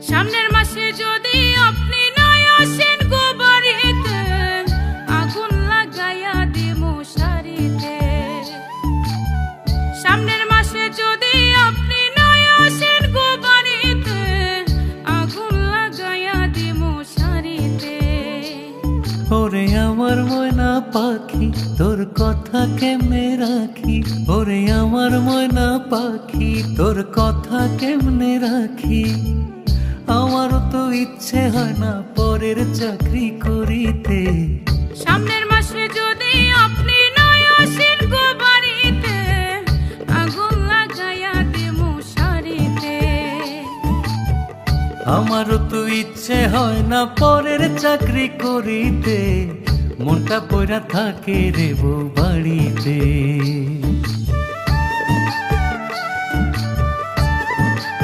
সামনের মাসে যদি আপনি নাই আসেন গো বাড়িতে, আগুন লাগাইয়া দিমু শাড়িতে। সামনের মাসে যদি আপনি নাই আসেন গো বাড়িতে, আগুন লাগাইয়া দিমু শাড়িতে। ওরে আমার ময়না পাখি তোর কথা কেমনে রাখি, ওরে আমার ময়না পাখি তোর কথা কেমনে রাখি। আমারও তো ইচ্ছে হয় না পরের চাকরি করিতে। সামনের মাসে যদি আপনি নাই আসেন গো বাড়িতে, আগুন লাগাইয়া দিমু শাড়িতে। আমারও তো ইচ্ছে হয় না পরের চাকরি করিতে, মনটা পইরা থাকে রে বউ বাড়িতে।